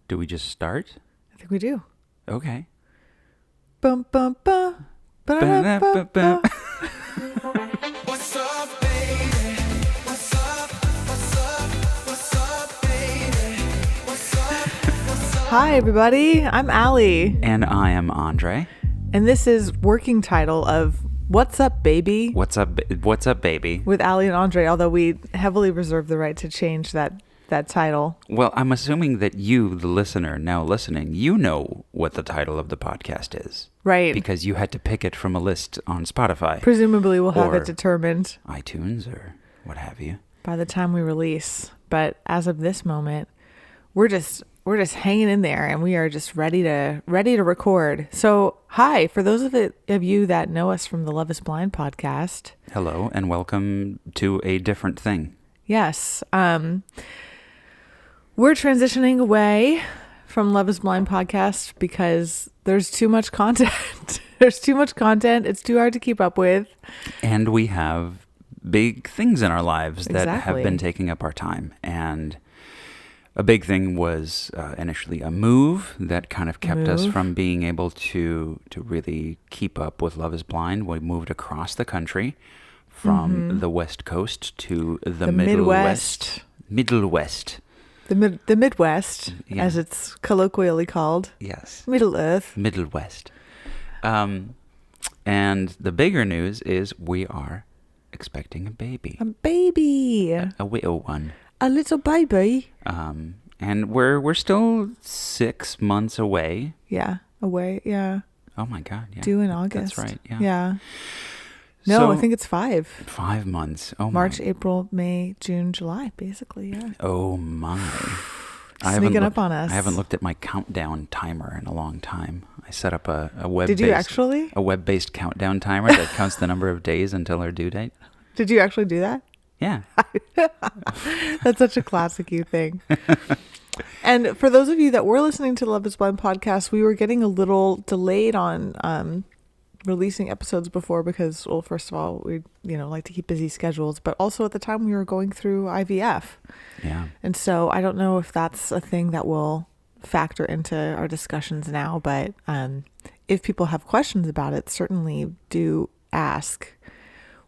Do we just start? I think we do. Okay. Bum, bum, bum. Ba-da-da-ba-ba. What's up, baby? What's up? What's up? What's up, baby? What's up? What's up? Hi, everybody. I'm Allie, And I am Andre. and this is working title of What's Up, Baby? What's up, what's up, baby? With Allie and Andre, although we heavily reserve the right to change that title. Well, I'm assuming that you, the listener now listening, you know what the title of the podcast is. Right. Because you had to pick it from a list on Spotify, Presumably we'll have Or- it determined iTunes, or what have you. by the time we release. But as of this moment, we're just hanging in there, and we are just ready to record. So, hi, for those of you that know us from the Love Is Blind podcast. Hello, and welcome to a different thing. Yes. We're transitioning away from Love Is Blind podcast because there's too much content. There's too much content. It's too hard to keep up with. And we have big things in our lives that have Exactly. been taking up our time. And a big thing was initially a move that kind of kept us Move. from being able to really keep up with Love Is Blind. We moved across the country from the West Coast to the Middle West. Middle West. The Midwest, Yeah. as it's colloquially called. Yes. Middle Earth. Middle West. And the bigger news is we are expecting a baby. A baby. A little one. A little baby. And we're still 6 months away. Yeah. Away. Yeah. Oh my God! Yeah, Due in August. That's right. Yeah. Yeah. No, So, I think it's 5. 5 months. Oh March, my. April, May, June, July, basically. Yeah. Oh my. Sneaking up on us. I haven't looked at my countdown timer in a long time. I set up a web. Did you actually? A web-based countdown timer that counts the number of days until our due date. Did you actually do that? Yeah. That's such a classic you thing. And for those of you that were listening to the Love Is Blind podcast, we were getting a little delayed on releasing episodes before because, well, first of all, we like to keep busy schedules, but also at the time we were going through IVF. Yeah. And so I don't know if that's a thing that will factor into our discussions now, but if people have questions about it, certainly do ask.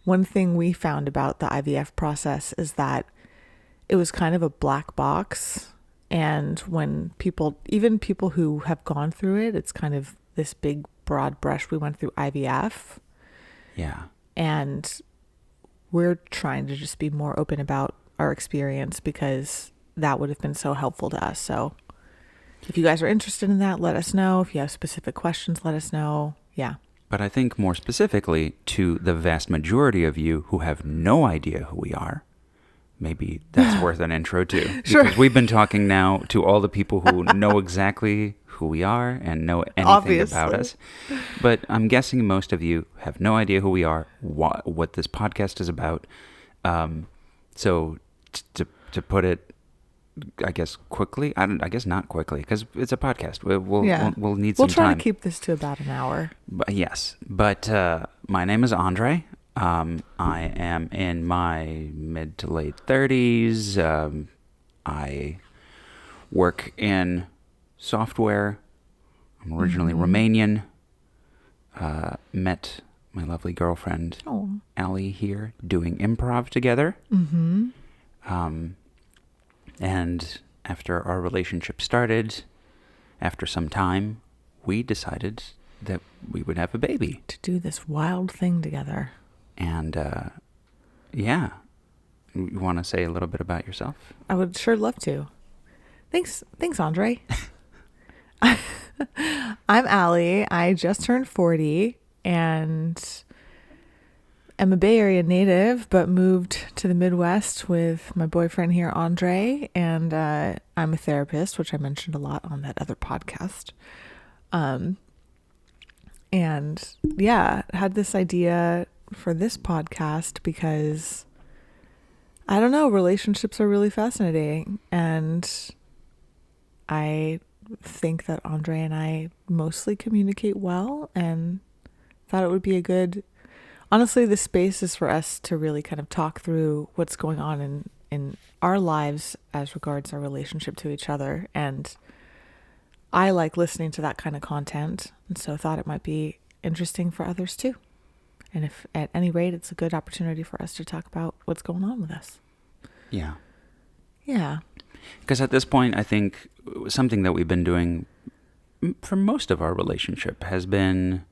One thing we found about the IVF process is that it was kind of a black box. And when even people who have gone through it, it's kind of this big broad brush. We went through IVF, Yeah. and we're trying to just be more open about our experience because that would have been so helpful to us. So if you guys are interested in that, let us know. If you have specific questions, let us know. Yeah. But I think more specifically to the vast majority of you who have no idea who we are, maybe that's worth an intro too. Sure. Because we've been talking now to all the people who know exactly who we are and know anything Obviously. about us. But I'm guessing most of you have no idea who we are, what this podcast is about. So to put it, I guess quickly. I guess not quickly because it's a podcast. We'll need some We'll try time. to keep this to about an hour. Yes, but my name is Andre. I am in my mid to late 30s. I work in software. I'm originally Romanian. Met my lovely girlfriend, Oh. Allie, here doing improv together. Mm-hmm. And after our relationship started, after some time, we decided that we would have a baby. To do this wild thing together. And, yeah. You want to say a little bit about yourself? I would sure love to. Thanks, Andre. I'm Allie. I just turned 40 and am a Bay Area native, but moved to the Midwest with my boyfriend here, Andre. And I'm a therapist, which I mentioned a lot on that other podcast. And yeah, had this idea for this podcast because I don't know, relationships are really fascinating, and I think that Andre and I mostly communicate well, and thought it would be a good, honestly, the space is for us to really kind of talk through what's going on in our lives as regards our relationship to each other. And I like listening to that kind of content, and so thought it might be interesting for others too. And if at any rate, it's a good opportunity for us to talk about what's going on with us. Yeah. Yeah. Because at this point, I think something that we've been doing for most of our relationship has been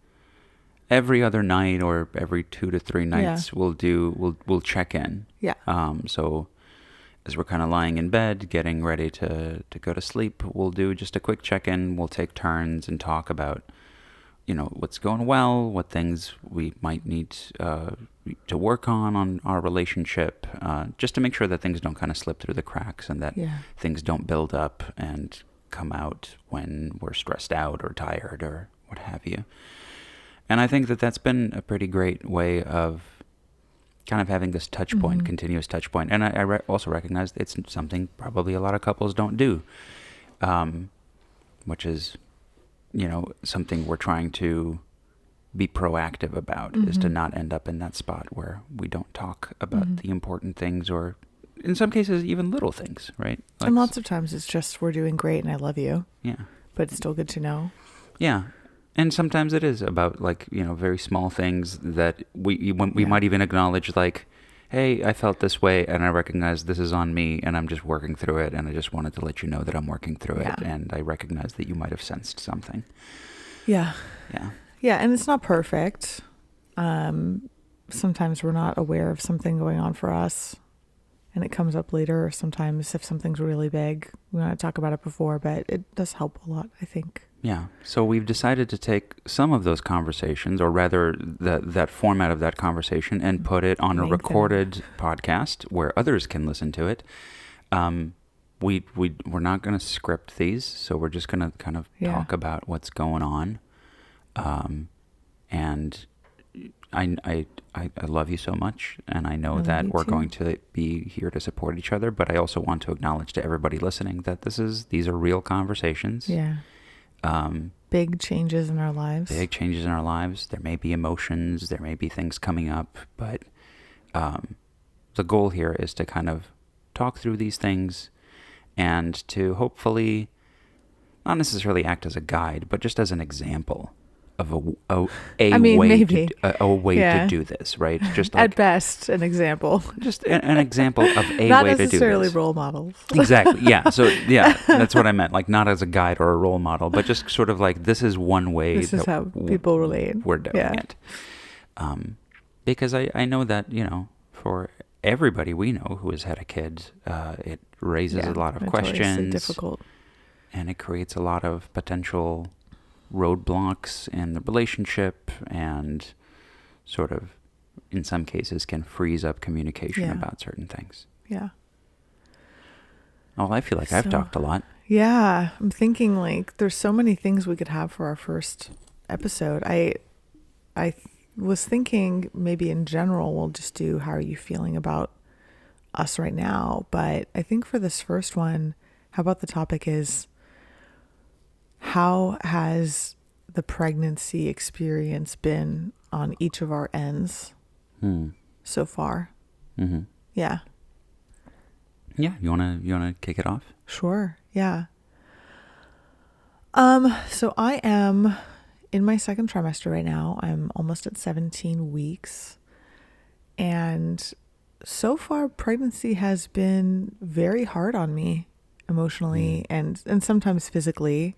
every other night or every 2 to 3 nights we'll check in. Yeah. So as we're kind of lying in bed, getting ready to go to sleep, we'll do just a quick check-in. We'll take turns and talk about, what's going well, what things we might need to work on our relationship, just to make sure that things don't kind of slip through the cracks and that things don't build up and come out when we're stressed out or tired or what have you. And I think that that's been a pretty great way of kind of having this touch point, continuous touch point. And I also recognize it's something probably a lot of couples don't do, which is, something we're trying to be proactive about, is to not end up in that spot where we don't talk about the important things, or in some cases, even little things, right? And lots of times it's just, we're doing great and I love you. Yeah. But it's still good to know. Yeah. And sometimes it is about very small things that we might even acknowledge, like, hey, I felt this way and I recognize this is on me and I'm just working through it, and I just wanted to let you know that I'm working through it, and I recognize that you might have sensed something. Yeah. Yeah. Yeah, and it's not perfect. Sometimes we're not aware of something going on for us and it comes up later, or sometimes if something's really big, we want to talk about it before, but it does help a lot, I think. Yeah. So we've decided to take some of those conversations, or rather that format of that conversation, and put it on a recorded podcast where others can listen to it. We're not going to script these, so we're just going to kind of talk about what's going on. And I love you so much, and I know that we're going to be here to support each other, but I also want to acknowledge to everybody listening that these are real conversations. Yeah. Big changes in our lives. Big changes in our lives. There may be emotions, there may be things coming up, but the goal here is to kind of talk through these things and to hopefully not necessarily act as a guide, but just as an example of a way to do this, right? Just like, at best, an example. Just an example of a not way to do this. Not necessarily role models. Exactly. Yeah. So that's what I meant. Like, not as a guide or a role model, but just sort of like, this is one way. This is how people relate. We're doing it. Because I know that, for everybody we know who has had a kid, it raises a lot of questions. Difficult. And it creates a lot of potential roadblocks in the relationship, and sort of, in some cases, can freeze up communication about certain things. Yeah. Oh, I feel like I've talked a lot. Yeah. I'm thinking, like, there's so many things we could have for our first episode. I was thinking maybe in general we'll just do how are you feeling about us right now, but I think for this first one, how about the topic is, how has the pregnancy experience been on each of our ends so far? Mm-hmm. Yeah. Yeah. You wanna kick it off? Sure. Yeah. So I am in my second trimester right now. I'm almost at 17 weeks. And so far, pregnancy has been very hard on me emotionally and sometimes physically.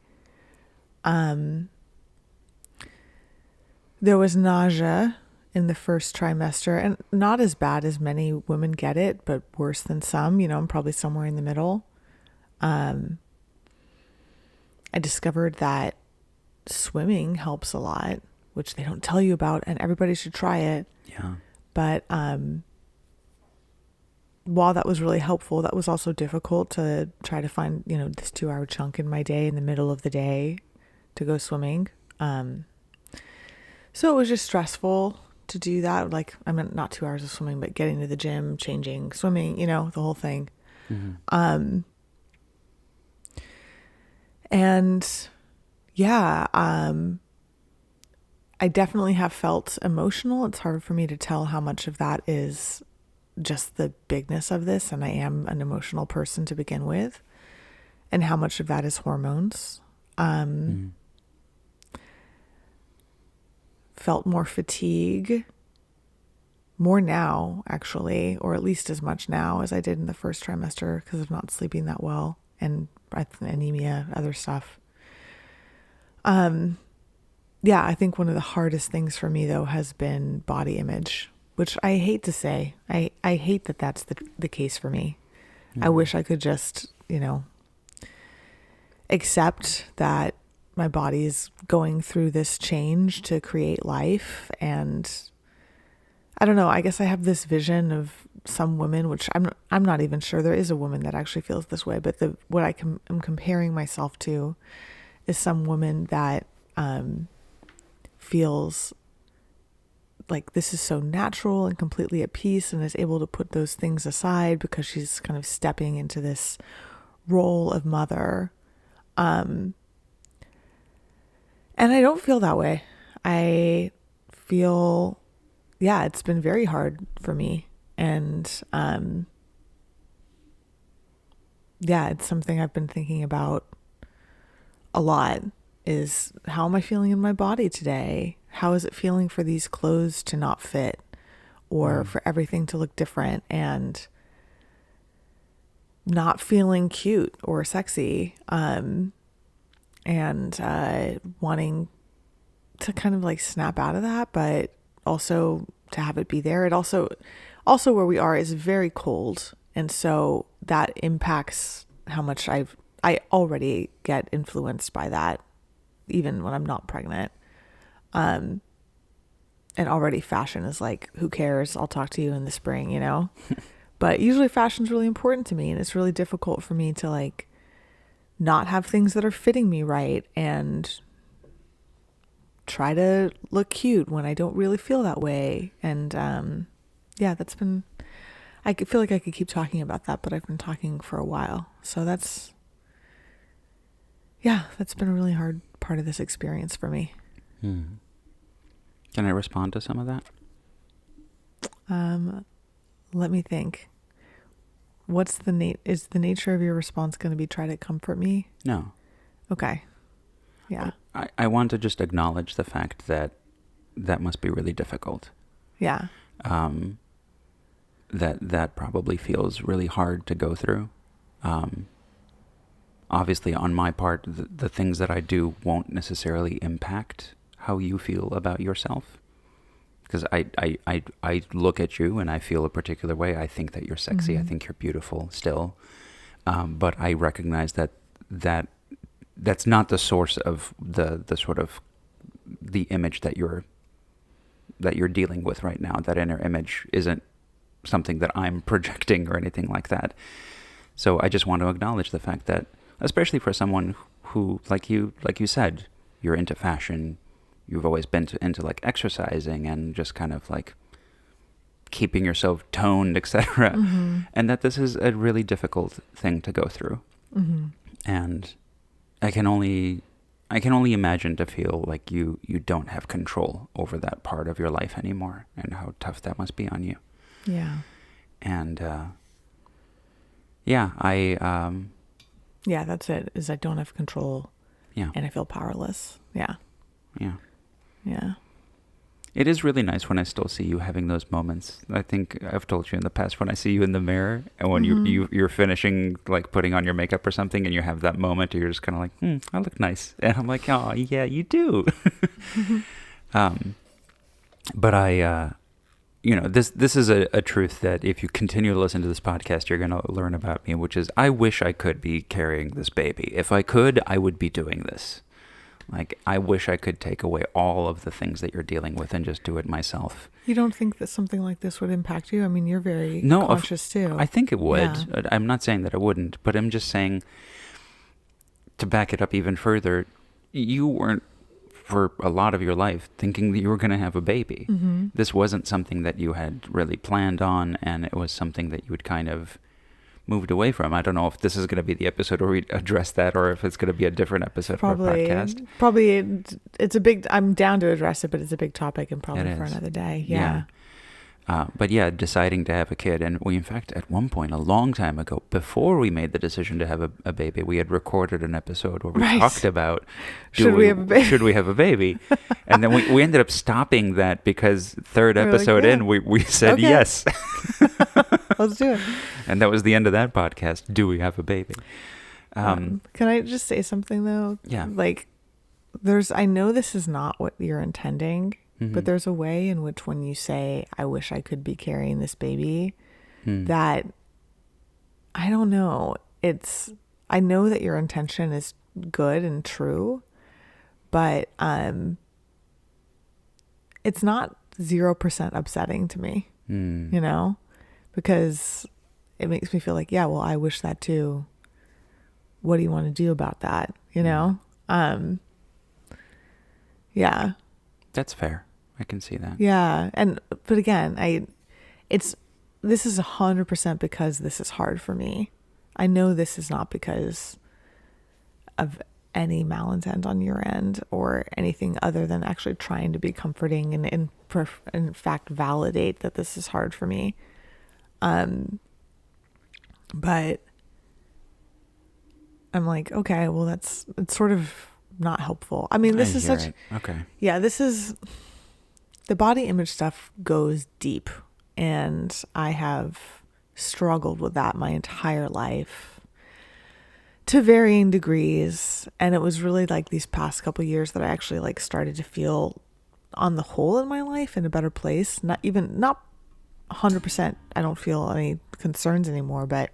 There was nausea in the first trimester, and not as bad as many women get it, but worse than some. I'm probably somewhere in the middle. I discovered that swimming helps a lot, which they don't tell you about, and everybody should try it. Yeah. But while that was really helpful, that was also difficult to try to find, this 2-hour chunk in my day in the middle of the day to go swimming. So it was just stressful to do that. Like, I mean, not 2 hours of swimming, but getting to the gym, changing, swimming, the whole thing. Mm-hmm. And yeah, I definitely have felt emotional. It's hard for me to tell how much of that is just the bigness of this, and I am an emotional person to begin with, and how much of that is hormones. Felt more fatigue, more now actually, or at least as much now as I did in the first trimester because of not sleeping that well and anemia, other stuff. Yeah, I think one of the hardest things for me though has been body image, which I hate to say. I hate that that's the case for me. I wish I could just, accept that my body's going through this change to create life. And I don't know, I guess I have this vision of some women, which I'm not even sure there is a woman that actually feels this way, but what I'm comparing myself to is some woman that feels like this is so natural and completely at peace and is able to put those things aside because she's kind of stepping into this role of mother. And I don't feel that way. I feel, it's been very hard for me. And, it's something I've been thinking about a lot is how am I feeling in my body today? How is it feeling for these clothes to not fit or for everything to look different and not feeling cute or sexy? And wanting to kind of like snap out of that, but also to have it be there. It also where we are is very cold. And so that impacts how much I already get influenced by that, even when I'm not pregnant. And already fashion is like, who cares? I'll talk to you in the spring, but usually fashion's really important to me. And it's really difficult for me to like not have things that are fitting me right and try to look cute when I don't really feel that way. And that's been, I feel like I could keep talking about that, but I've been talking for a while. So that's been a really hard part of this experience for me. Can I respond to some of that? Let me think. What's is the nature of your response going to be try to comfort me? No. Okay. Yeah. I want to just acknowledge the fact that must be really difficult. Yeah. That probably feels really hard to go through. Obviously, on my part, the things that I do won't necessarily impact how you feel about yourself. Because I look at you and I feel a particular way. I think that you're sexy. I think you're beautiful still. But I recognize that's not the source of the sort of the image that you're dealing with right now. That inner image isn't something that I'm projecting or anything like that. So I just want to acknowledge the fact that, especially for someone who, like you said, you're into fashion. You've always been into like exercising and just kind of like keeping yourself toned, etc. And that this is a really difficult thing to go through. And I can only imagine to feel like you don't have control over that part of your life anymore, and how tough that must be on you. Yeah. And that's it, is I don't have control. Yeah. And I feel powerless. Yeah. Yeah. Yeah. It is really nice when I still see you having those moments. I think I've told you in the past, when I see you in the mirror and when you're finishing like putting on your makeup or something, and you have that moment where you're just kind of like, I look nice. And I'm like, oh yeah, you do. But I, this is a truth that if you continue to listen to this podcast, you're going to learn about me, which is I wish I could be carrying this baby. If I could, I would be doing this. Like, I wish I could take away all of the things that you're dealing with and just do it myself. You don't think that something like this would impact you? I mean, you're very conscious too. I think it would. Yeah. I'm not saying that it wouldn't, but I'm just saying, to back it up even further, you weren't, for a lot of your life, thinking that you were going to have a baby. This wasn't something that you had really planned on, and it was something that you had kind of moved away from. I don't know if this is going to be the episode where we address that, or if it's going to be a different episode of our podcast. Probably it's a big, I'm down to address it, but it's a big topic and probably for another day. Yeah. But yeah, deciding to have a kid, and we, in fact, at one point, a long time ago, before we made the decision to have a baby, we had recorded an episode where we Right. talked about Should we have a baby? Should we have a baby? And then we ended up stopping that because third We were like, episode yeah. in, we said Okay. yes, Let's do it. and that was the end of that podcast. Do we have a baby? Can I just say something though? Yeah. Like, I know this is not what you're intending, Mhm. but there's a way in which when you say, I wish I could be carrying this baby, Hmm. that, I don't know. I know that your intention is good and true, but it's not 0% upsetting to me, Hmm. you know, because it makes me feel like, yeah, well, I wish that too. What do you want to do about that? You know? Yeah. That's fair. I can see that. Yeah. But again, this is 100% because this is hard for me. I know this is not because of any malintent on your end or anything other than actually trying to be comforting and in fact validate that this is hard for me. But I'm like, okay, well, it's sort of not helpful. I mean, this I is hear such, it. Okay. yeah, the body image stuff goes deep, and I have struggled with that my entire life to varying degrees. And it was really like these past couple years that I actually like started to feel on the whole in my life in a better place. Not 100%. I don't feel any concerns anymore, but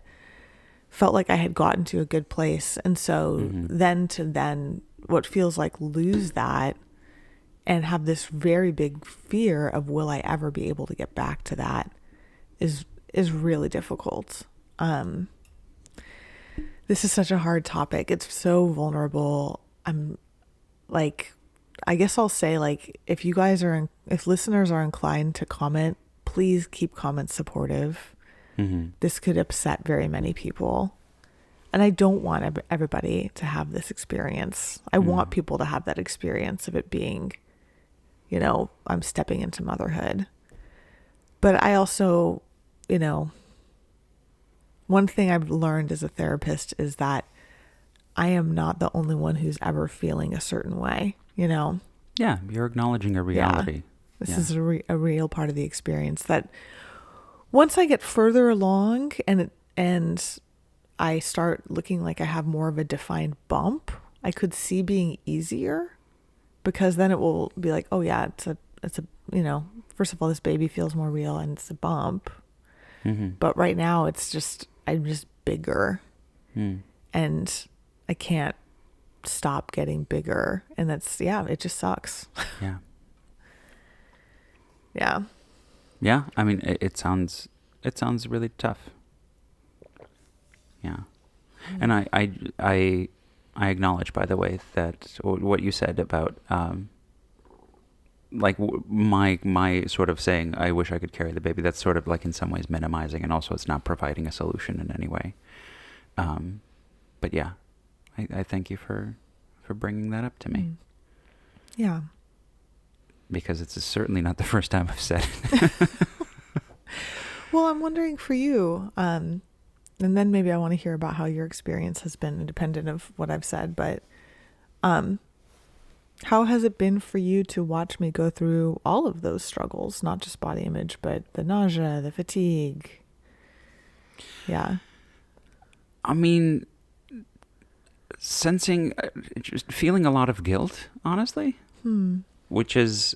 felt like I had gotten to a good place. And so then what feels like lose that and have this very big fear of, will I ever be able to get back to that, is really difficult. This is such a hard topic. It's so vulnerable. I'm like, I guess I'll say, like, if listeners are inclined to comment, please keep comments supportive. Mm-hmm. This could upset very many people. And I don't want everybody to have this experience. I want people to have that experience of it being, you know, I'm stepping into motherhood. But I also, you know, one thing I've learned as a therapist is that I am not the only one who's ever feeling a certain way, you know? Yeah, you're acknowledging a reality. This Yeah. is a real part of the experience that once I get further along and I start looking like I have more of a defined bump, I could see being easier, because then it will be like, oh yeah, it's a, you know, first of all, this baby feels more real and it's a bump. Mm-hmm. But right now I'm just bigger Mm. and I can't stop getting bigger. And it just sucks. Yeah. Yeah. Yeah. I mean, it sounds really tough. Yeah. And I acknowledge, by the way, that what you said about, like my sort of saying, I wish I could carry the baby. That's sort of like in some ways minimizing, and also it's not providing a solution in any way. But yeah, I thank you for bringing that up to me, Yeah. because it's certainly not the first time I've said it. Well, I'm wondering for you, and then maybe I want to hear about how your experience has been independent of what I've said, but how has it been for you to watch me go through all of those struggles, not just body image, but the nausea, the fatigue? Yeah. I mean, just feeling a lot of guilt, honestly, which is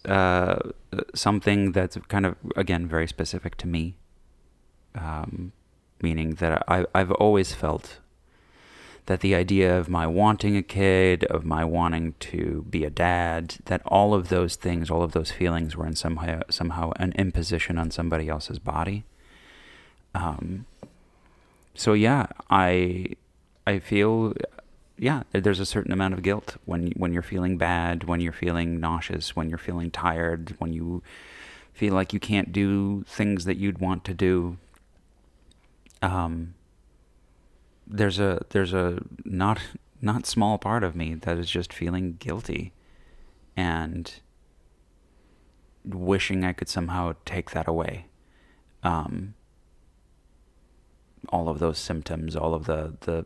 something that's kind of, again, very specific to me. Meaning that I've always felt that the idea of my wanting a kid, of my wanting to be a dad, that all of those things, all of those feelings were in somehow an imposition on somebody else's body. So yeah, I feel, yeah, there's a certain amount of guilt when you're feeling bad, when you're feeling nauseous, when you're feeling tired, when you feel like you can't do things that you'd want to do. There's a not small part of me that is just feeling guilty and wishing I could somehow take that away. all of those symptoms, all of the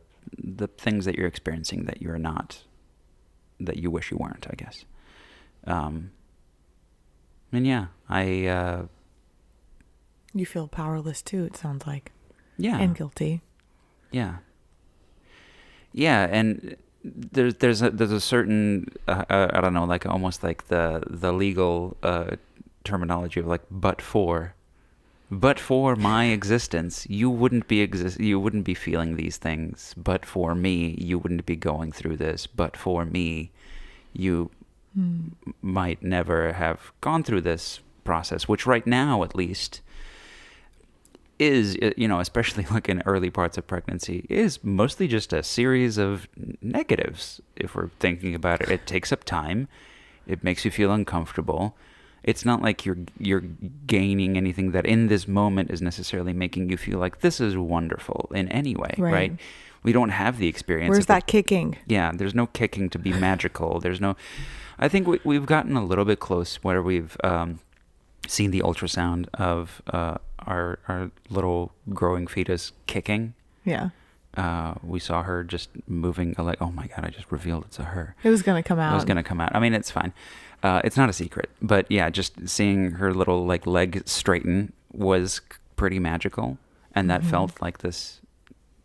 things that you're experiencing that you're not, that you wish you weren't, I guess. And yeah, You feel powerless too, it sounds like. yeah. And guilty. Yeah. Yeah, and there's a certain I don't know, like almost like the legal terminology of like but for my existence you wouldn't be feeling these things. But for me you wouldn't be going through this. But for me you might never have gone through this process, which right now at least is, especially like in early parts of pregnancy, is mostly just a series of negatives. If we're thinking about it, it takes up time. It makes you feel uncomfortable. It's not like you're gaining anything that in this moment is necessarily making you feel like this is wonderful in any way, right? We don't have the experience. Where's that kicking? Yeah, there's no kicking to be magical. There's no. I think we've gotten a little bit close where we've seen the ultrasound of our little growing fetus kicking. Yeah. We saw her just moving, like, oh my God, I just revealed it's a her. It was going to come out. It was going to come out. I mean, it's fine. It's not a secret. But yeah, just seeing her little like leg straighten was pretty magical. And that felt like this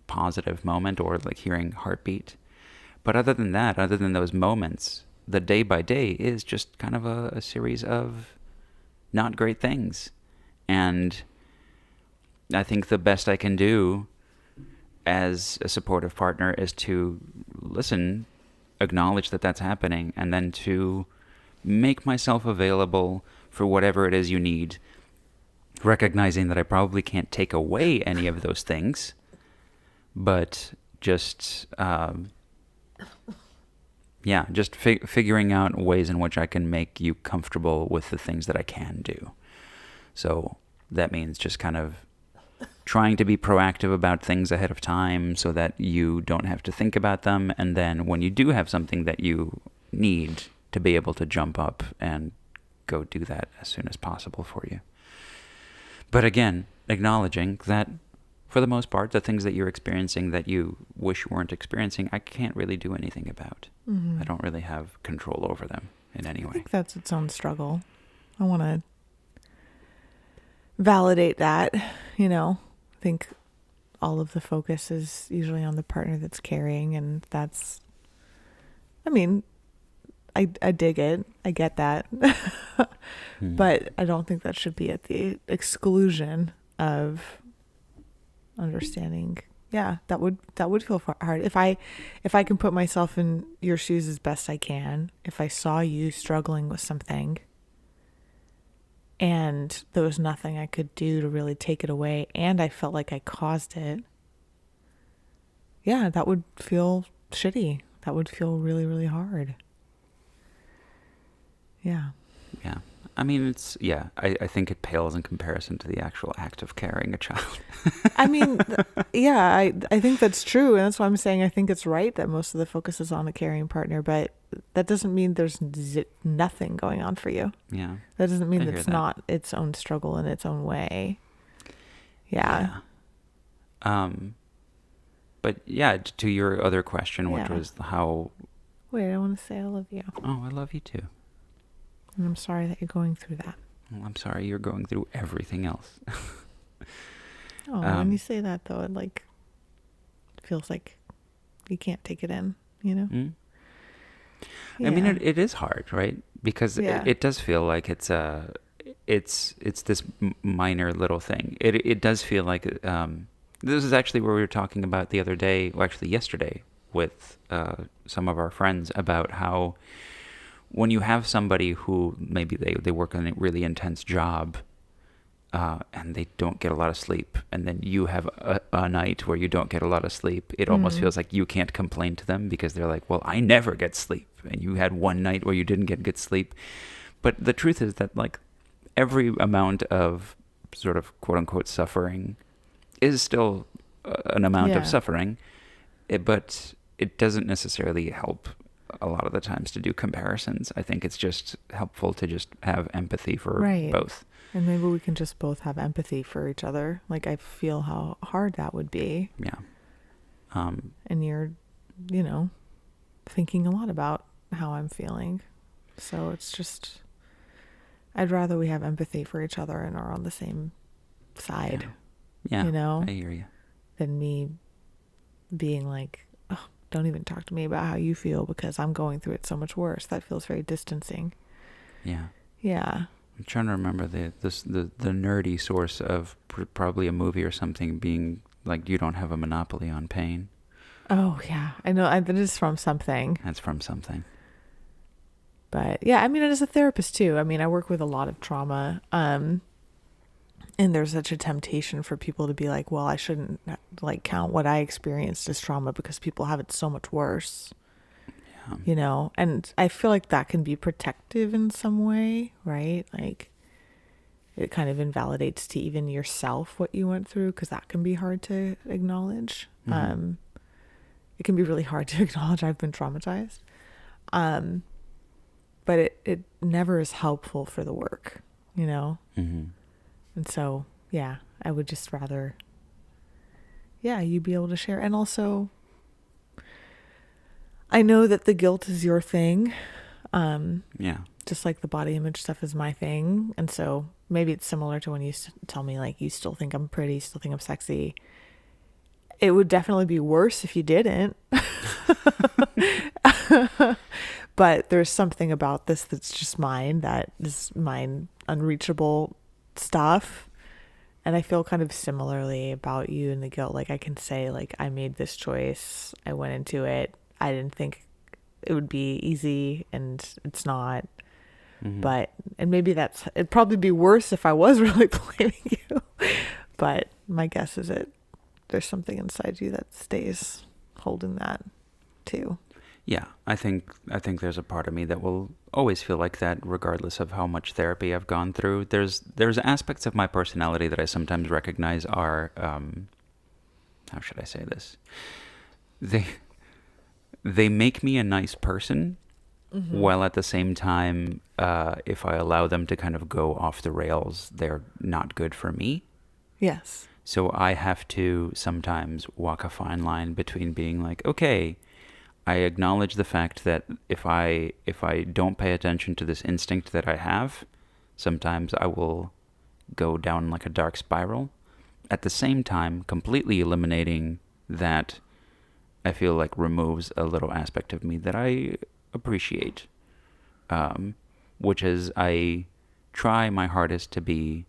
positive moment, or like hearing heartbeat. But other than that, other than those moments, the day by day is just kind of a series of not great things. And I think the best I can do as a supportive partner is to listen, acknowledge that that's happening, and then to make myself available for whatever it is you need, recognizing that I probably can't take away any of those things, but just figuring out ways in which I can make you comfortable with the things that I can do. So that means just kind of trying to be proactive about things ahead of time so that you don't have to think about them. And then when you do have something that you need, to be able to jump up and go do that as soon as possible for you. But again, acknowledging that for the most part, the things that you're experiencing that you wish you weren't experiencing, I can't really do anything about. I don't really have control over them in any I way. think that's its own struggle. I want to validate that, I think all of the focus is usually on the partner that's carrying, and that's, I dig it. I get that. But I don't think that should be at the exclusion of understanding. Yeah, that would feel hard. If I can put myself in your shoes as best I can, if I saw you struggling with something and there was nothing I could do to really take it away, and I felt like I caused it, yeah, that would feel shitty. That would feel really, really hard. Yeah. Yeah. I mean, I think it pales in comparison to the actual act of carrying a child. Yeah, I think that's true. And that's why I'm saying I think it's right that most of the focus is on the carrying partner, but that doesn't mean there's nothing going on for you. Yeah. That doesn't mean I hear it's that. not its own struggle in its own way. Yeah. But yeah, to your other question, which Yeah. was how, Wait, I want to say I love you. oh, I love you too. And I'm sorry that you're going through that. Well, I'm sorry you're going through everything else. Oh, when you say that though, it feels like you can't take it in, Mm? Yeah. I mean, it is hard, right? Because Yeah. it does feel like it's this minor little thing. It does feel like this is actually where we were talking about the other day, well, actually yesterday, with some of our friends about how when you have somebody who maybe they work on a really intense job and they don't get a lot of sleep, and then you have a night where you don't get a lot of sleep, it almost feels like you can't complain to them because they're like, well, I never get sleep, and you had one night where you didn't get good sleep. But the truth is that like every amount of sort of quote unquote suffering is still an amount Yeah. of suffering, but it doesn't necessarily help a lot of the times to do comparisons. I think it's just helpful to just have empathy for Right. both. And maybe we can just both have empathy for each other. Like, I feel how hard that would be. Yeah. And you're, thinking a lot about how I'm feeling. So it's just, I'd rather we have empathy for each other and are on the same side, Yeah. I hear you. than me being like, oh, don't even talk to me about how you feel because I'm going through it so much worse. That feels very distancing. Yeah. Yeah. I'm trying to remember the nerdy source of probably a movie or something being like, you don't have a monopoly on pain. Oh, yeah. I know that is from something. That's from something. But yeah, I mean, as a therapist too, I mean, I work with a lot of trauma. And there's such a temptation for people to be like, well, I shouldn't like count what I experienced as trauma because people have it so much worse. Yeah. And I feel like that can be protective in some way, right? Like it kind of invalidates to even yourself what you went through because that can be hard to acknowledge. Mm-hmm. It can be really hard to acknowledge I've been traumatized. But it never is helpful for the work, Mm-hmm. And so, yeah, I would just rather, you be able to share. And also, I know that the guilt is your thing. Yeah. Just like the body image stuff is my thing. And so maybe it's similar to when you tell me like, you still think I'm pretty, you still think I'm sexy. It would definitely be worse if you didn't. But there's something about this that's just mine, that is mine, unreachable stuff. And I feel kind of similarly about you and the guilt. Like I can say like, I made this choice. I went into it. I didn't think it would be easy, and it's not. Mm-hmm. And maybe it'd probably be worse if I was really blaming you. But my guess is there's something inside you that stays holding that too. Yeah, I think there's a part of me that will always feel like that, regardless of how much therapy I've gone through. There's aspects of my personality that I sometimes recognize are, how should I say this? They make me a nice person, mm-hmm. while at the same time, if I allow them to kind of go off the rails, they're not good for me. Yes. So I have to sometimes walk a fine line between being like, okay, I acknowledge the fact that if I don't pay attention to this instinct that I have, sometimes I will go down like a dark spiral. At the same time, completely eliminating that, I feel like removes a little aspect of me that I appreciate, which is I try my hardest to be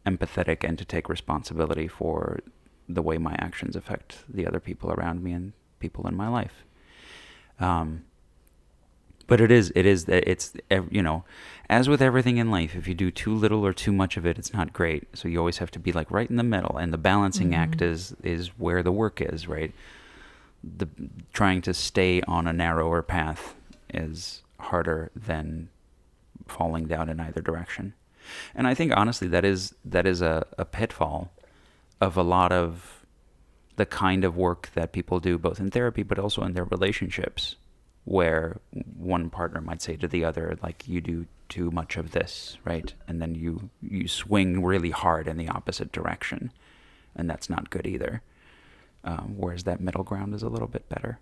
empathetic and to take responsibility for the way my actions affect the other people around me and people in my life. But it's as with everything in life, if you do too little or too much of it, it's not great. So you always have to be like right in the middle, and the balancing mm-hmm. act is where the work is, right? Trying to stay on a narrower path is harder than falling down in either direction. And I think honestly that is a pitfall of a lot of the kind of work that people do, both in therapy but also in their relationships, where one partner might say to the other, like, you do too much of this, right? And then you swing really hard in the opposite direction, and that's not good either. Whereas that middle ground is a little bit better.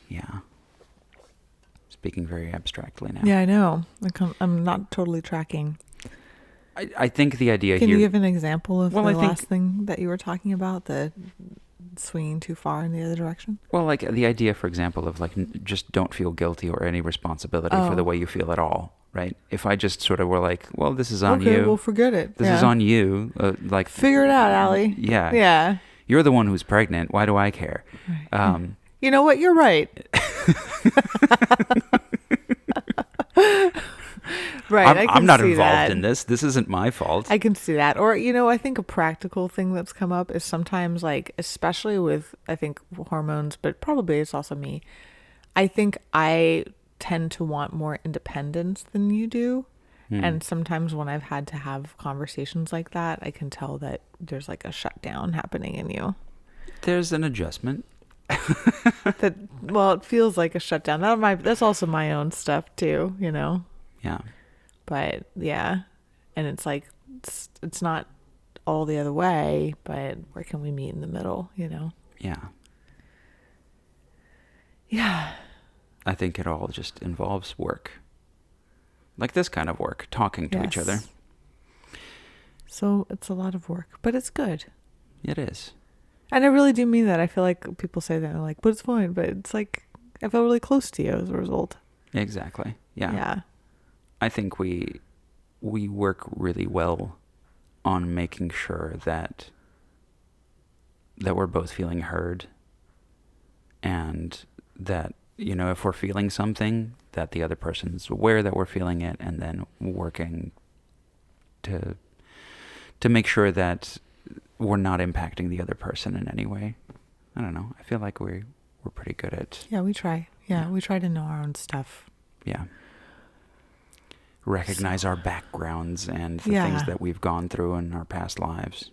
Yeah. Speaking very abstractly now. Yeah, I know. I'm not totally tracking. I think the idea Can here... you give an example of last thing that you were talking about, the swinging too far in the other direction? Well, like the idea, for example, of like just don't feel guilty or any responsibility for the way you feel at all, right? If I just sort of were like, well, this is on you. Okay, well, forget it. This is on you. Like figure it out, Allie. Yeah. Yeah. You're the one who's pregnant. Why do I care? Right. You know what? You're right. Right. I'm not involved in this. This isn't my fault. I can see that. Or, I think a practical thing that's come up is sometimes, like, especially with, I think, hormones, but probably it's also me. I think I tend to want more independence than you do. And sometimes when I've had to have conversations like that, I can tell that there's like a shutdown happening in you. There's an adjustment. well, it feels like a shutdown. That's also my own stuff too, you know. Yeah. But yeah, and it's like it's not all the other way, but where can we meet in the middle, you know? Yeah. Yeah. I think it all just involves work. Like this kind of work, talking to each Yes. other. So it's a lot of work, but it's good. It is. And I really do mean that. I feel like people say that, like, but it's fine. But it's like, I feel really close to you as a result. Exactly. Yeah. Yeah. I think we work really well on making sure that we're both feeling heard, and that, you know, if we're feeling something, that the other person's aware that we're feeling it, and then working to make sure that we're not impacting the other person in any way. I don't know. I feel like we're pretty good at, Yeah, we try. Yeah, Yeah. we try to know our own stuff. yeah, recognize our backgrounds and the Yeah. things that we've gone through in our past lives.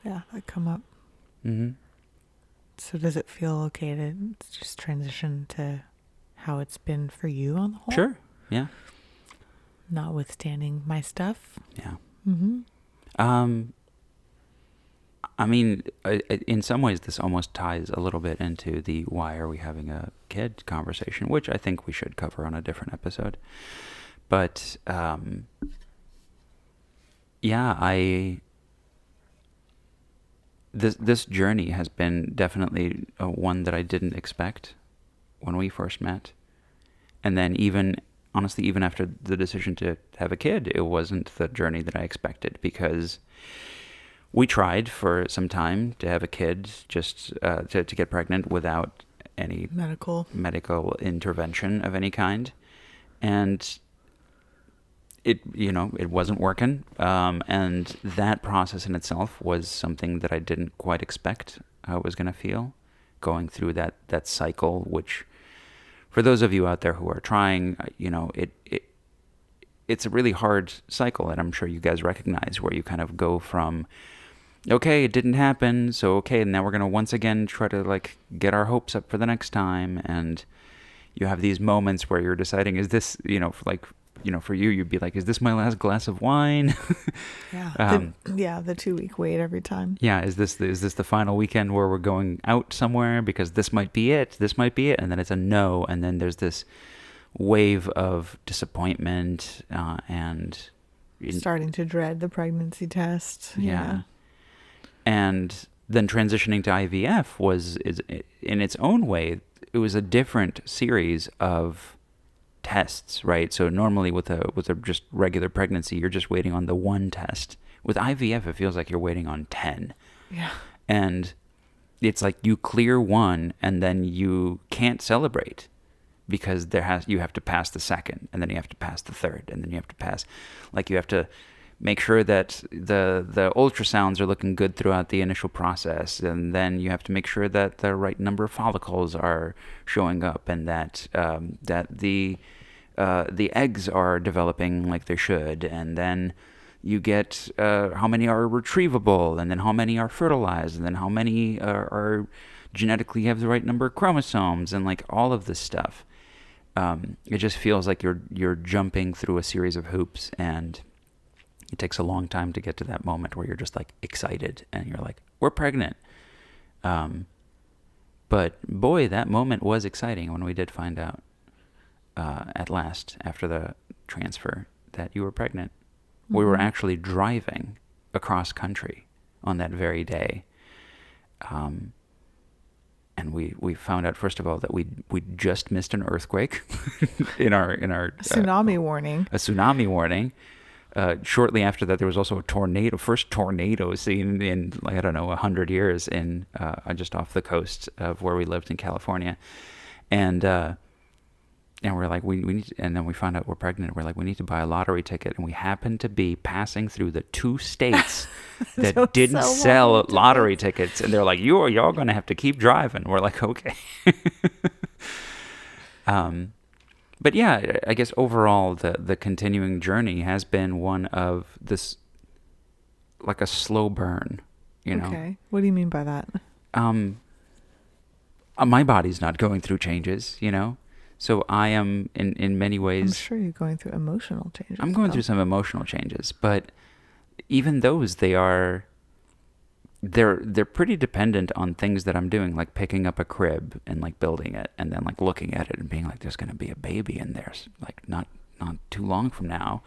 Yeah, that come up. Mm-hmm. So does it feel okay to just transition to how it's been for you on the whole? Sure. Yeah. Notwithstanding my stuff. Yeah. Mm-hmm. I mean, in some ways, this almost ties a little bit into the why are we having a kid conversation, which I think we should cover on a different episode. But, yeah, this journey has been definitely one that I didn't expect when we first met. And then honestly, even after the decision to have a kid, it wasn't the journey that I expected, because we tried for some time to have a kid, just to get pregnant without any medical intervention of any kind. And it wasn't working. And that process in itself was something that I didn't quite expect how it was going to feel, going through that cycle, which, for those of you out there who are trying, it's a really hard cycle that I'm sure you guys recognize, where you kind of go from, okay, it didn't happen, so okay, now we're going to once again try to like get our hopes up for the next time. And you have these moments where you're deciding, is this, for you, you'd be like, is this my last glass of wine? Yeah. The 2-week wait every time. Yeah, is this the final weekend where we're going out somewhere, because this might be it, and then it's a no, and then there's this wave of disappointment, and starting to dread the pregnancy test. Yeah. And then transitioning to IVF is in its own way, it was a different series of tests, right? So normally with a just regular pregnancy, you're just waiting on the one test. With IVF, it feels like you're waiting on 10. Yeah. And it's like you clear one and then you can't celebrate, because you have to pass the second, and then you have to pass the third, and then you have to pass, like, you have to make sure that the ultrasounds are looking good throughout the initial process, and then you have to make sure that the right number of follicles are showing up, and that the eggs are developing like they should, and then you get how many are retrievable, and then how many are fertilized, and then how many are genetically have the right number of chromosomes, and like all of this stuff. It just feels like you're jumping through a series of hoops, and it takes a long time to get to that moment where you're just like excited and you're like, we're pregnant. But boy, that moment was exciting when we did find out at last, after the transfer, that you were pregnant. Mm-hmm. We were actually driving across country on that very day. And we found out, first of all, that we just missed an earthquake in our tsunami warning. A tsunami warning. Shortly after that, there was also a first tornado seen in, like, I don't know, 100 years in just off the coast of where we lived in California. And we're like, we need, and then we found out we're pregnant. We're like, we need to buy a lottery ticket. And we happened to be passing through the 2 states that didn't sell lottery tickets. And they're like, y'all going to have to keep driving. We're like, okay. But yeah, I guess overall the continuing journey has been one of this, like a slow burn, you know? Okay. What do you mean by that? my body's not going through changes, you know? So I am in many I'm ways, sure you're going through emotional changes. I'm going though. through some emotional changes, but even those, they're pretty dependent on things that I'm doing, like picking up a crib and like building it and then like looking at it and being like, there's going to be a baby in there, like not too long from now.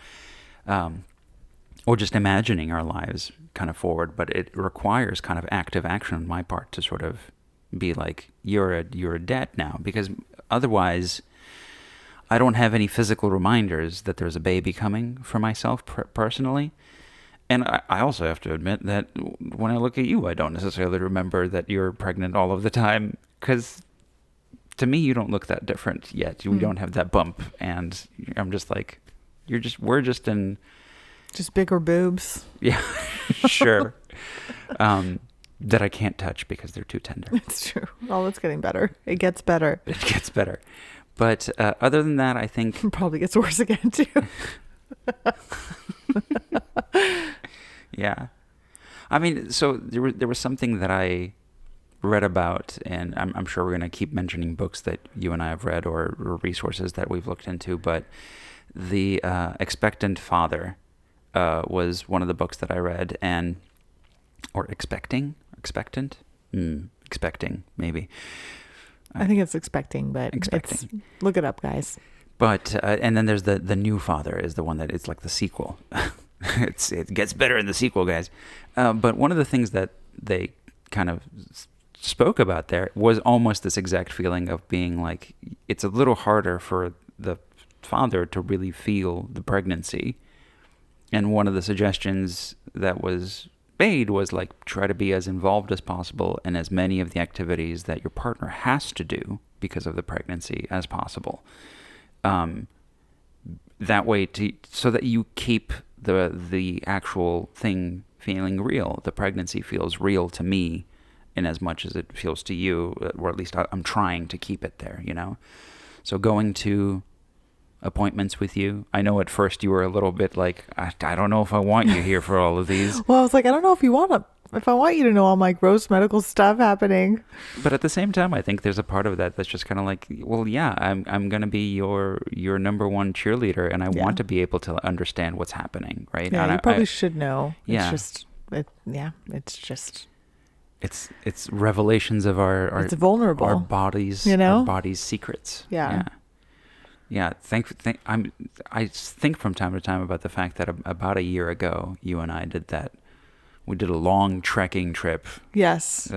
Or just imagining our lives kind of forward, but it requires kind of active action on my part to sort of be like, you're a dad now, because otherwise I don't have any physical reminders that there's a baby coming for myself personally. And I also have to admit that when I look at you, I don't necessarily remember that you're pregnant all of the time, because to me, you don't look that different yet. We don't have that bump. And I'm just like, we're just in... Just bigger boobs. Yeah, sure. That I can't touch because they're too tender. It's true. Oh, it's getting better. It gets better. It gets better. But other than that, I think... It probably gets worse again, too. Yeah. I mean, so there was something that I read about, and I'm sure we're going to keep mentioning books that you and I have read or resources that we've looked into, but The Expectant Father was one of the books that I read, or expecting, maybe. I think it's expecting, but Expecting. look it up, guys. But and then there's the New Father is the one that it's like the sequel. It gets better in the sequel, guys. But one of the things that they kind of spoke about there was almost this exact feeling of being like, it's a little harder for the father to really feel the pregnancy. And one of the suggestions that was made was like, try to be as involved as possible in as many of the activities that your partner has to do because of the pregnancy as possible. That way, so that you keep the actual thing feeling real. The pregnancy feels real to me in as much as it feels to you, or at least I'm trying to keep it there, you know? So going to appointments with you, I know at first you were a little bit like, I don't know if I want you here for all of these. Well, I was like, I don't know if I want you to know all my gross medical stuff happening. But at the same time, I think there's a part of that that's just kind of like, well, yeah, I'm going to be your number one cheerleader, and I want to be able to understand what's happening, right? Yeah, and you probably should know. Yeah. It's just... It's revelations of our it's vulnerable. our bodies, you know? our bodies' secrets. Yeah. Yeah. I think from time to time about the fact that about a year ago, you and I did that. We did a long trekking trip. Yes.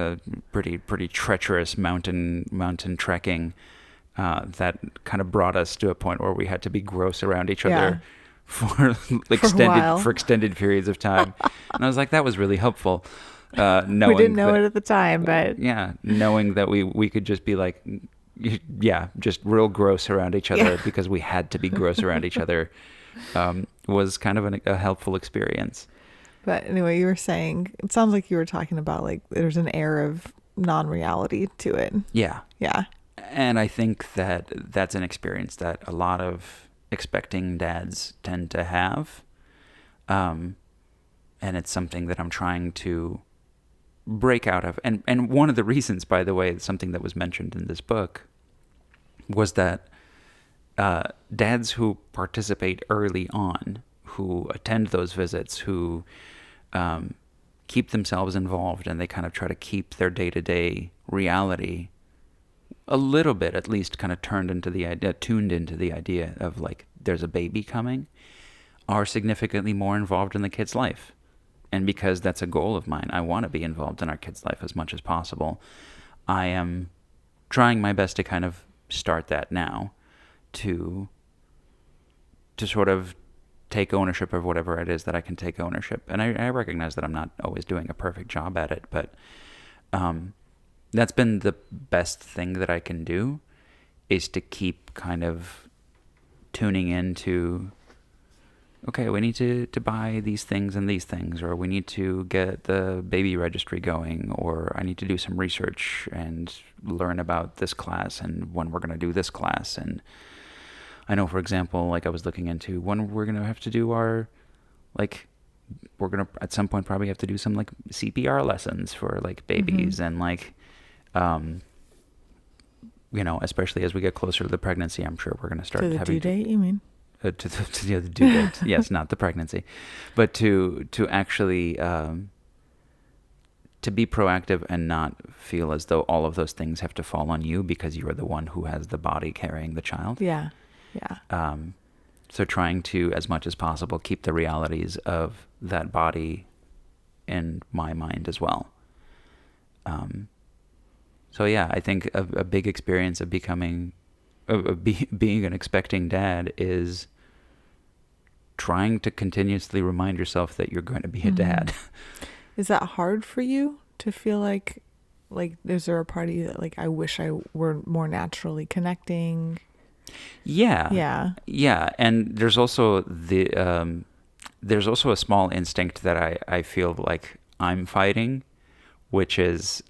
Pretty treacherous mountain trekking. That kind of brought us to a point where we had to be gross around each other for extended periods of time. And I was like, that was really helpful. Knowing we didn't know it at the time, but knowing that we could just be like, just real gross around each other because we had to be gross around each other, was kind of a helpful experience. But anyway, you were saying, it sounds like you were talking about like there's an air of non-reality to it. Yeah. Yeah. And I think that that's an experience that a lot of expecting dads tend to have. And it's something that I'm trying to break out of. And one of the reasons, by the way, something that was mentioned in this book was that dads who participate early on, who attend those visits, who keep themselves involved, and they kind of try to keep their day-to-day reality a little bit, at least, kind of tuned into the idea of like, there's a baby coming, are significantly more involved in the kid's life. And because that's a goal of mine, I want to be involved in our kid's life as much as possible. I am trying my best to kind of start that now, to sort of take ownership of whatever it is that I can take ownership. And I recognize that I'm not always doing a perfect job at it, but that's been the best thing that I can do, is to keep kind of tuning into, okay, we need to buy these things and these things, or we need to get the baby registry going, or I need to do some research and learn about this class and when we're going to do this class. And I know, for example, like I was looking into when we're going to have to do our, like, we're going to at some point probably have to do some like CPR lessons for like babies, and like especially as we get closer to the pregnancy, I'm sure we're going to start To the having due date, you mean? to the due date. Yes, not the pregnancy, but to actually to be proactive and not feel as though all of those things have to fall on you because you're the one who has the body carrying the child. Yeah. So trying to, as much as possible, keep the realities of that body in my mind as well. So yeah, I think a big experience of becoming, being an expecting dad is trying to continuously remind yourself that you're going to be a dad. Is that hard for you to feel like is there a part of you that I wish I were more naturally connecting? Yeah. And there's also there's also a small instinct that I feel like I'm fighting, which is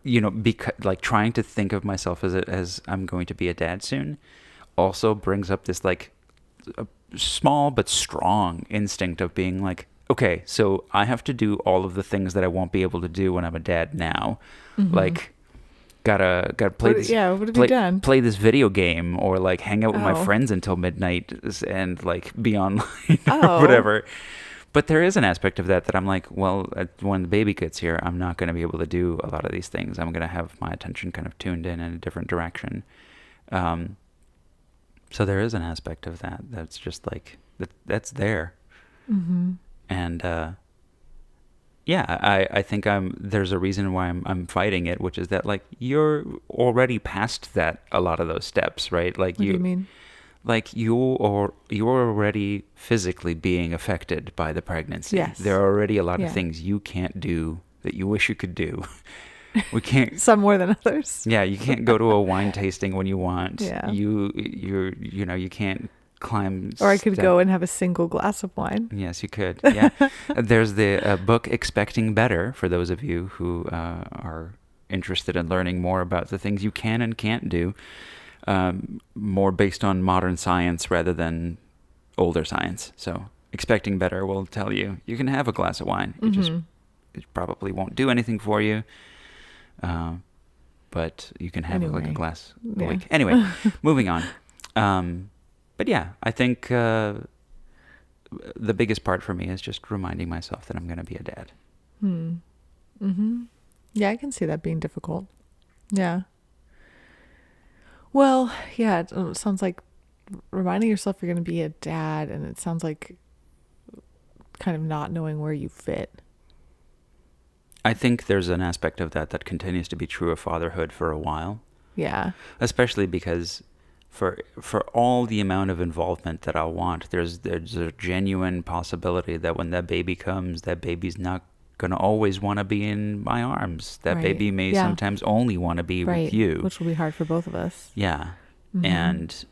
because trying to think of myself as I'm going to be a dad soon also brings up this a small but strong instinct of being like, okay, so I have to do all of the things that I won't be able to do when I'm a dad now. Mm-hmm. Gotta play this. Yeah, what have you done? Play this video game or hang out with my Oh. friends until midnight and be online Oh. or whatever. But there is an aspect of that I'm like, well, when the baby gets here, I'm not going to be able to do a lot of these things. I'm going to have my attention kind of tuned in a different direction. So there is an aspect of that that's just that's there. Mm-hmm. And I think there's a reason why I'm fighting it, which is that you're already past that a lot of those steps, right? What do you mean? You're already physically being affected by the pregnancy. Yes. There are already a lot Yeah. of things you can't do that you wish you could do. We can't. Some more than others. Yeah, you can't go to a wine tasting when you want. Yeah. You can't climb. Or I could go and have a single glass of wine. Yes, you could. Yeah. There's the book Expecting Better for those of you who are interested in learning more about the things you can and can't do, more based on modern science rather than older science. So Expecting Better will tell you can have a glass of wine. It probably won't do anything for you, but you can have a Anyway. glass a Yeah. week. Anyway, moving on. But yeah, I think the biggest part for me is just reminding myself that I'm going to be a dad. Mm-hmm. Yeah, I can see that being difficult. Yeah. Well, yeah, it sounds like reminding yourself you're going to be a dad, and it sounds like kind of not knowing where you fit. I think there's an aspect of that continues to be true of fatherhood for a while, Yeah. especially because for all the amount of involvement that I'll want, there's a genuine possibility that when that baby comes, that baby's not going to always want to be in my arms. That Right. baby may Yeah. sometimes only want to be Right. with you. Which will be hard for both of us. Yeah. Mhm.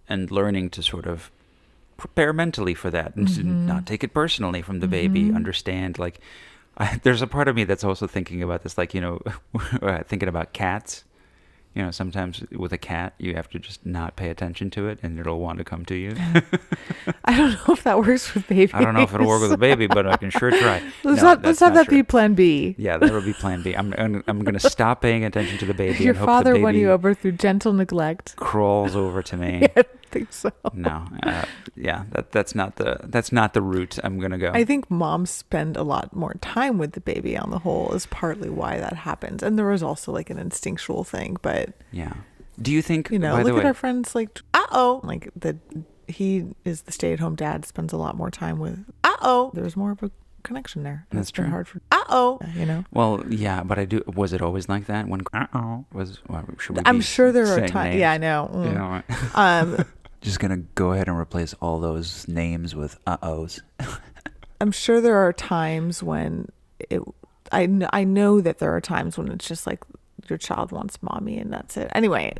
And learning to sort of prepare mentally for that and to not take it personally from the baby, understand there's a part of me that's also thinking about this, thinking about cats. Sometimes with a cat, you have to just not pay attention to it and it'll want to come to you. I don't know if that works with babies. I don't know if it'll work with a baby, but I can sure try. Let's No, have that's that not be true. plan B. Yeah, that would be plan B. I'm going to stop paying attention to the baby Your and hope father the baby won you over through gentle neglect. crawls over to me. I don't think so. No, that's not the route I'm gonna go. I think moms spend a lot more time with the baby on the whole is partly why that happens. And there is also an instinctual thing, but Yeah. Do you think? By look the way, at our friends he is the stay-at-home dad, spends a lot more time with there's more of a connection there. And That's it's been true. hard for Well, yeah, but I do. Was it always like that? When was? Well, should we I'm be sure there are saying times. names? Yeah, I know. You know what? Just gonna go ahead and replace all those names with uh-ohs. I'm sure there are times when I know that there are times when it's just your child wants mommy and that's it. Anyway,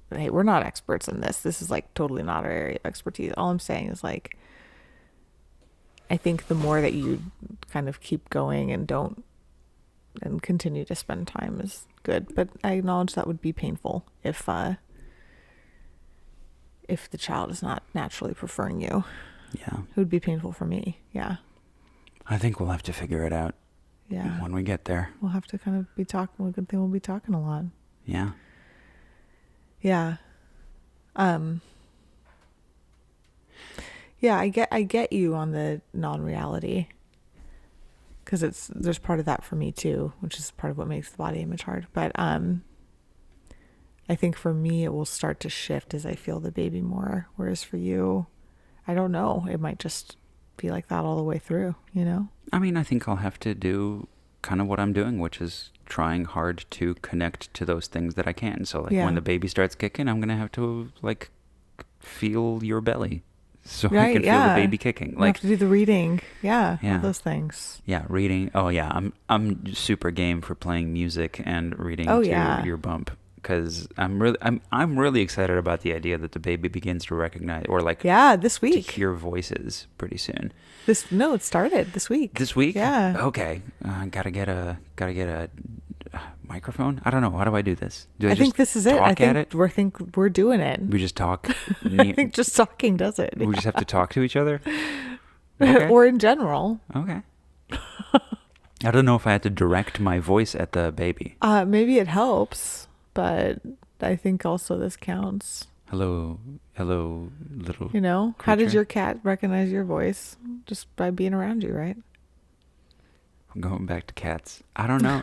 hey, we're not experts in this. This is totally not our area of expertise. All I'm saying is I think the more that you kind of keep going and continue to spend time is good. But I acknowledge that would be painful if the child is not naturally preferring you. Yeah. It would be painful for me. Yeah. I think we'll have to figure it out. Yeah. when we get there. We'll have to kind of be talking. Good thing we'll be talking a lot. Yeah. Yeah. Yeah, I get you on the non-reality. Because there's part of that for me too, which is part of what makes the body image hard. But I think for me it will start to shift as I feel the baby more. Whereas for you, I don't know. It might just be like that all the way through, you know? I mean, I think I'll have to do kind of what I'm doing, which is trying hard to connect to those things that I can. So like Yeah. when the baby starts kicking, I'm going to have to like feel your belly so I Right, can feel yeah. the baby kicking. You Like, have to do the reading. Yeah. Yeah. All those things. yeah, reading. Oh yeah, I'm super game for playing music and reading Oh, to yeah. your bump, because I'm really excited about the idea that the baby begins to recognize or like Yeah, this to week. hear voices pretty soon. No, it started this week. This week? Yeah. Okay. Gotta get a microphone. I don't know. How do I do this? Do I, I think just this is it. talk at it? I think we're doing it. We just talk. I think just talking does it. We just have to talk to each other. Okay. Or in general. Okay. I don't know if I had to direct my voice at the baby. Maybe it helps, but I think also this counts. Hello, little. You know, how did Creature. your cat recognize your voice? Just by being around you, right? I'm going back to cats. I don't know.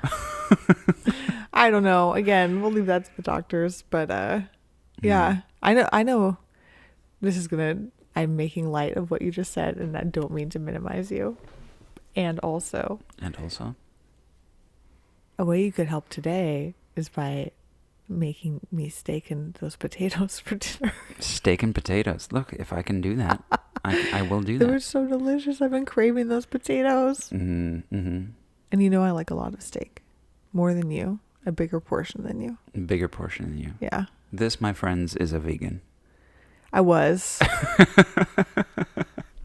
I don't know. Again, we'll leave that to the doctors, but yeah, I know I'm making light of what you just said, and I don't mean to minimize you. And also, And also, a way you could help today is by making me steak and those potatoes for dinner. steak and potatoes. Look, if I can do that, I will do They were that. so delicious. I've been craving those potatoes. Mm-hmm. And you know I like a lot of steak. More than you. A bigger portion than you. Bigger portion than you. Yeah. This, my friends, is a vegan. I was.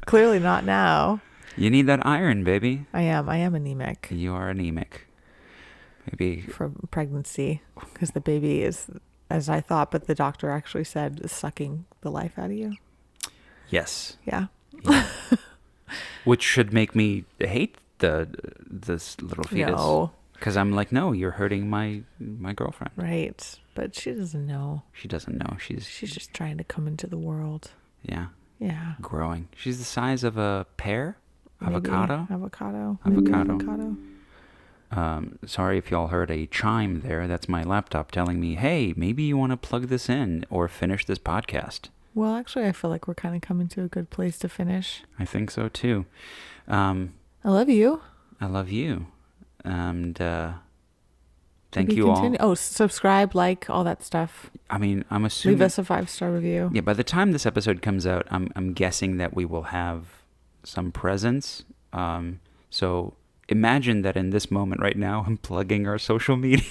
Clearly not now. You need that iron, baby. I am anemic You are anemic. Maybe. from pregnancy because the baby is, as I thought, but the doctor actually said is sucking the life out of you. Yes. Yeah. Which should make me hate this little fetus. No. Because I'm like, no, you're hurting my girlfriend. Right. But she doesn't know. She doesn't know. She's Just trying to come into the world. yeah, Yeah. growing. She's the size of a pear. Maybe. Avocado. Avocado. Sorry if y'all heard a chime there. That's my laptop telling me, hey, maybe you want to plug this in or finish this podcast. Well, actually, I feel like we're kind of coming to a good place to finish. I think so too. I love you. I love you. And To thank be you all. continu- Oh, subscribe, like, all that stuff. I mean, I'm assuming. Leave us a 5-star review. Yeah, by the time this episode comes out, I'm guessing that we will have some presence. So imagine that in this moment right now, I'm plugging our social media.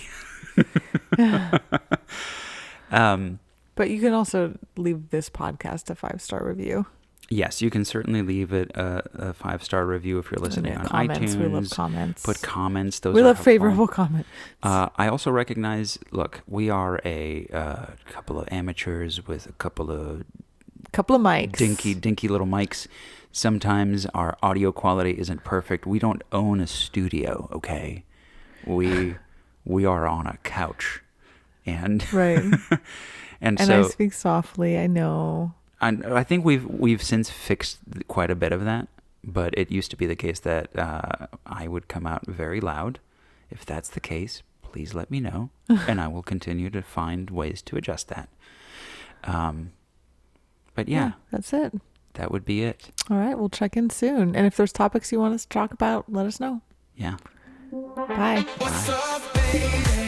But you can also leave this podcast a 5-star review. Yes, you can certainly leave it a 5-star review if you're listening on Comments. iTunes. We love comments. Put comments. Those We are love helpful. favorable comments. I also recognize, look, we are a couple of amateurs with a couple of Couple of mics. dinky little mics. Sometimes our audio quality isn't perfect. We don't own a studio, okay? We are on a couch. And Right. and And so I speak softly. I know. I think we've since fixed quite a bit of that, but it used to be the case that I would come out very loud. If that's the case, please let me know, and I will continue to find ways to adjust that. But yeah, That's it. that would be it. All right. We'll check in soon. And if there's topics you want us to talk about, let us know. Yeah. Bye. What's up, baby?